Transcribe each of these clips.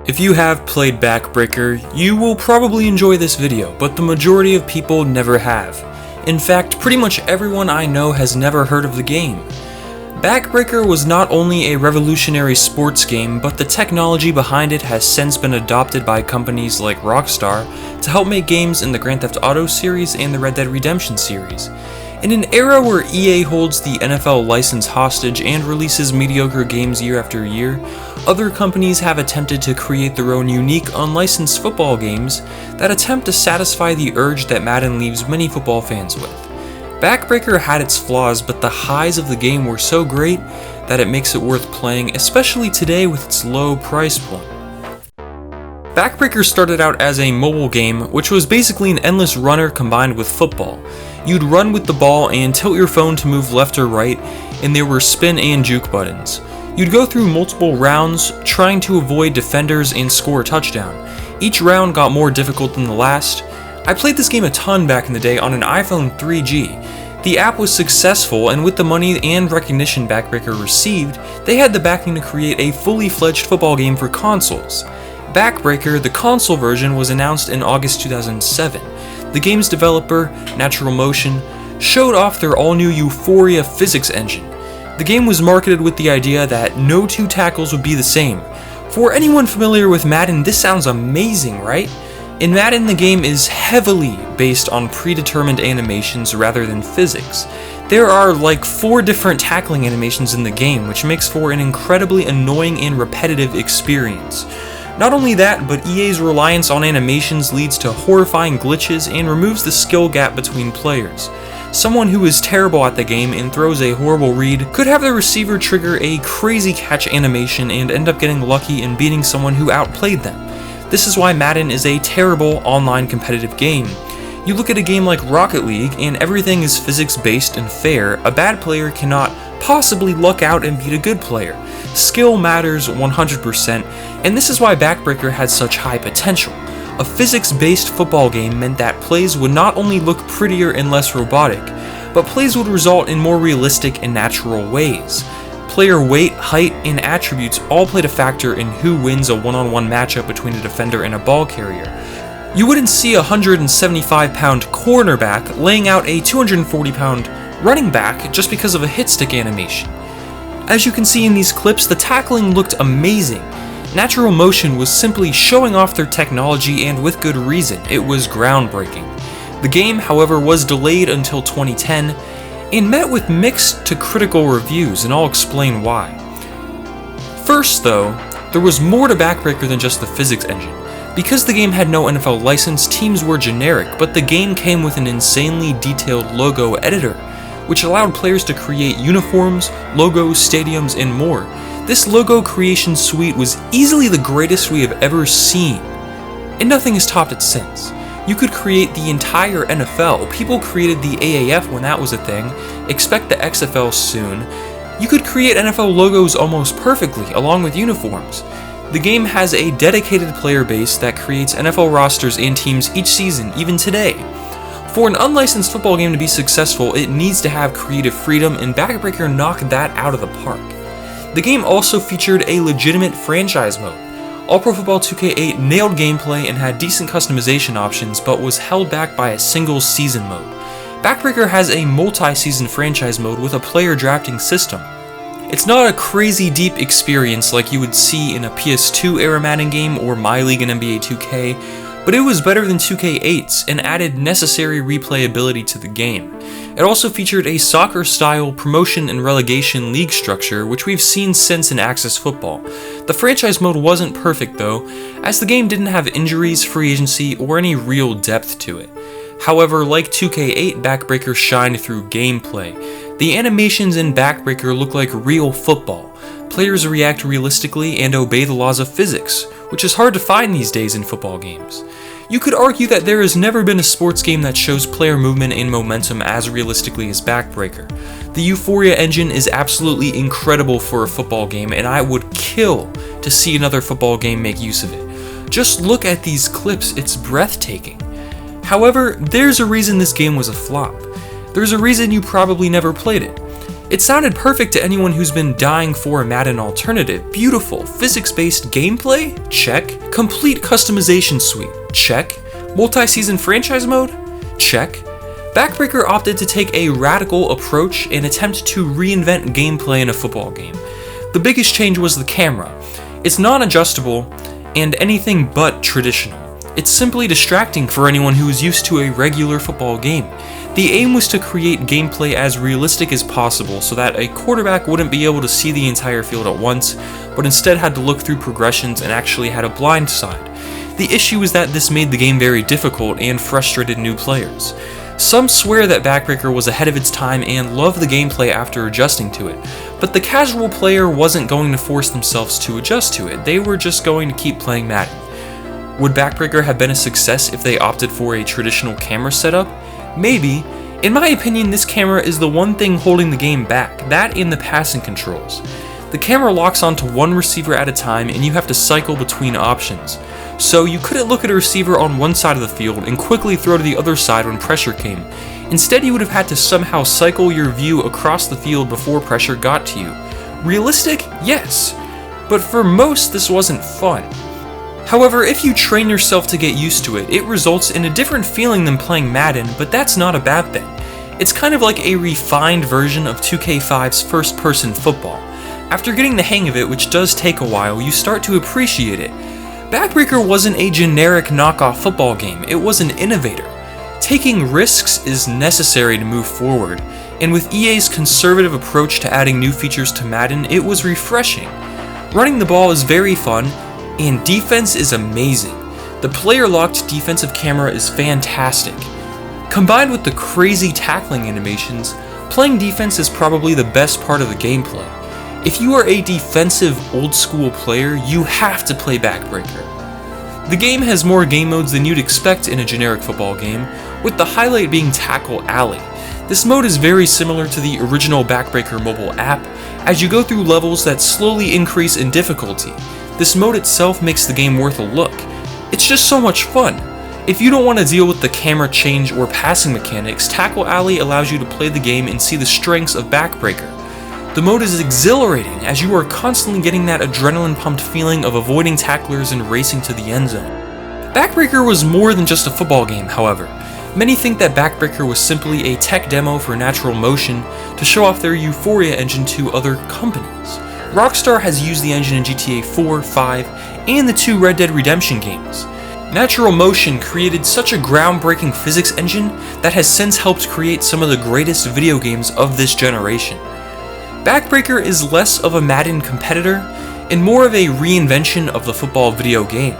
If you have played Backbreaker, you will probably enjoy this video, but the majority of people never have. In fact, pretty much everyone I know has never heard of the game. Backbreaker was not only a revolutionary sports game, but the technology behind it has since been adopted by companies like Rockstar to help make games in the Grand Theft Auto series and the Red Dead Redemption series. In an era where EA holds the NFL license hostage and releases mediocre games year after year, other companies have attempted to create their own unique, unlicensed football games that attempt to satisfy the urge that Madden leaves many football fans with. Backbreaker had its flaws, but the highs of the game were so great that it makes it worth playing, especially today with its low price point. Backbreaker started out as a mobile game, which was basically an endless runner combined with football. You'd run with the ball and tilt your phone to move left or right, and there were spin and juke buttons. You'd go through multiple rounds, trying to avoid defenders and score a touchdown. Each round got more difficult than the last. I played this game a ton back in the day on an iPhone 3G. The app was successful, and with the money and recognition Backbreaker received, they had the backing to create a fully fledged football game for consoles. Backbreaker, the console version, was announced in August 2007. The game's developer, Natural Motion, showed off their all-new Euphoria physics engine. The game was marketed with the idea that no two tackles would be the same. For anyone familiar with Madden, this sounds amazing, right? In Madden, the game is heavily based on predetermined animations rather than physics. There are like 4 different tackling animations in the game, which makes for an incredibly annoying and repetitive experience. Not only that, but EA's reliance on animations leads to horrifying glitches and removes the skill gap between players. Someone who is terrible at the game and throws a horrible read could have the receiver trigger a crazy catch animation and end up getting lucky and beating someone who outplayed them. This is why Madden is a terrible online competitive game. You look at a game like Rocket League and everything is physics-based and fair. A bad player cannot possibly luck out and beat a good player. Skill matters 100%, and this is why Backbreaker had such high potential. A physics-based football game meant that plays would not only look prettier and less robotic, but plays would result in more realistic and natural ways. Player weight, height, and attributes all played a factor in who wins a one-on-one matchup between a defender and a ball carrier. You wouldn't see a 175-pound cornerback laying out a 240-pound running back just because of a hit stick animation. As you can see in these clips, the tackling looked amazing. Natural Motion was simply showing off their technology, and with good reason. It was groundbreaking. The game, however, was delayed until 2010 and met with mixed to critical reviews, and I'll explain why. First though, there was more to Backbreaker than just the physics engine. Because the game had no NFL license, teams were generic, but the game came with an insanely detailed logo editor, which allowed players to create uniforms, logos, stadiums, and more. This logo creation suite was easily the greatest we have ever seen, and nothing has topped it since. You could create the entire NFL. People created the AAF when that was a thing. Expect the XFL soon. You could create NFL logos almost perfectly, along with uniforms. The game has a dedicated player base that creates NFL rosters and teams each season, even today. For an unlicensed football game to be successful, it needs to have creative freedom, and Backbreaker knocked that out of the park. The game also featured a legitimate franchise mode. All-Pro Football 2K8 nailed gameplay and had decent customization options, but was held back by a single season mode. Backbreaker has a multi-season franchise mode with a player drafting system. It's not a crazy deep experience like you would see in a PS2 era Madden game or My League in NBA 2K, but it was better than 2K8's and added necessary replayability to the game. It also featured a soccer-style promotion and relegation league structure, which we've seen since in Access Football. The franchise mode wasn't perfect though, as the game didn't have injuries, free agency, or any real depth to it. However, like 2K8, Backbreaker shined through gameplay. The animations in Backbreaker look like real football. Players react realistically and obey the laws of physics, which is hard to find these days in football games. You could argue that there has never been a sports game that shows player movement and momentum as realistically as Backbreaker. The Euphoria engine is absolutely incredible for a football game, and I would kill to see another football game make use of it. Just look at these clips, it's breathtaking. However, there's a reason this game was a flop. There's a reason you probably never played it. It sounded perfect to anyone who's been dying for a Madden alternative. Beautiful, physics-based gameplay? Check. Complete customization suite? Check. Multi-season franchise mode? Check. Backbreaker opted to take a radical approach and attempt to reinvent gameplay in a football game. The biggest change was the camera. It's non-adjustable and anything but traditional. It's simply distracting for anyone who is used to a regular football game. The aim was to create gameplay as realistic as possible so that a quarterback wouldn't be able to see the entire field at once, but instead had to look through progressions and actually had a blind side. The issue is that this made the game very difficult and frustrated new players. Some swear that Backbreaker was ahead of its time and loved the gameplay after adjusting to it, but the casual player wasn't going to force themselves to adjust to it, they were just going to keep playing Madden. Would Backbreaker have been a success if they opted for a traditional camera setup? Maybe. In my opinion, this camera is the one thing holding the game back, that and the passing controls. The camera locks onto one receiver at a time and you have to cycle between options. So you couldn't look at a receiver on one side of the field and quickly throw to the other side when pressure came. Instead, you would have had to somehow cycle your view across the field before pressure got to you. Realistic? Yes. But for most, this wasn't fun. However, if you train yourself to get used to it, it results in a different feeling than playing Madden, but that's not a bad thing. It's kind of like a refined version of 2K5's first-person football. After getting the hang of it, which does take a while, you start to appreciate it. Backbreaker wasn't a generic knockoff football game, it was an innovator. Taking risks is necessary to move forward, and with EA's conservative approach to adding new features to Madden, it was refreshing. Running the ball is very fun, and defense is amazing. The player-locked defensive camera is fantastic. Combined with the crazy tackling animations, playing defense is probably the best part of the gameplay. If you are a defensive old-school player, you have to play Backbreaker. The game has more game modes than you'd expect in a generic football game, with the highlight being Tackle Alley. This mode is very similar to the original Backbreaker mobile app, as you go through levels that slowly increase in difficulty. This mode itself makes the game worth a look. It's just so much fun. If you don't want to deal with the camera change or passing mechanics, Tackle Alley allows you to play the game and see the strengths of Backbreaker. The mode is exhilarating as you are constantly getting that adrenaline-pumped feeling of avoiding tacklers and racing to the end zone. Backbreaker was more than just a football game, however. Many think that Backbreaker was simply a tech demo for Natural Motion to show off their Euphoria engine to other companies. Rockstar has used the engine in GTA 4, 5, and the 2 Red Dead Redemption games. Natural Motion created such a groundbreaking physics engine that has since helped create some of the greatest video games of this generation. Backbreaker is less of a Madden competitor and more of a reinvention of the football video game.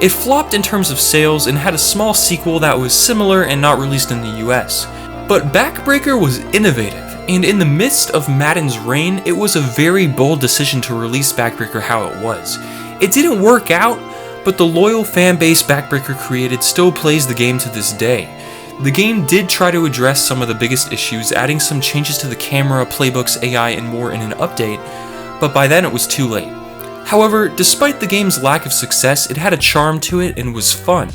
It flopped in terms of sales and had a small sequel that was similar and not released in the US. But Backbreaker was innovative, and in the midst of Madden's reign, it was a very bold decision to release Backbreaker how it was. It didn't work out, but the loyal fanbase Backbreaker created still plays the game to this day. The game did try to address some of the biggest issues, adding some changes to the camera, playbooks, AI, and more in an update, but by then it was too late. However, despite the game's lack of success, it had a charm to it and was fun.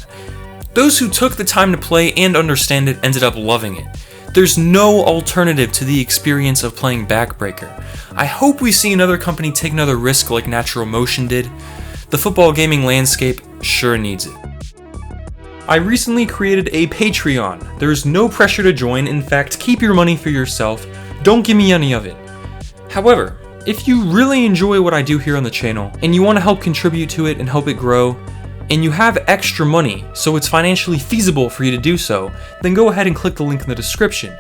Those who took the time to play and understand it ended up loving it. There's no alternative to the experience of playing Backbreaker. I hope we see another company take another risk like Natural Motion did. The football gaming landscape sure needs it. I recently created a Patreon. There's no pressure to join, in fact, keep your money for yourself, don't give me any of it. However, if you really enjoy what I do here on the channel, and you want to help contribute to it and help it grow, and you have extra money, so it's financially feasible for you to do so, then go ahead and click the link in the description.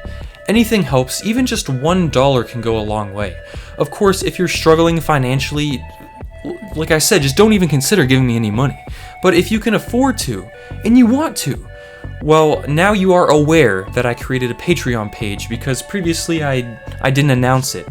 Anything helps, even just $1 can go a long way. Of course, if you're struggling financially, like I said, just don't even consider giving me any money. But if you can afford to, and you want to, well, now you are aware that I created a Patreon page because previously I didn't announce it.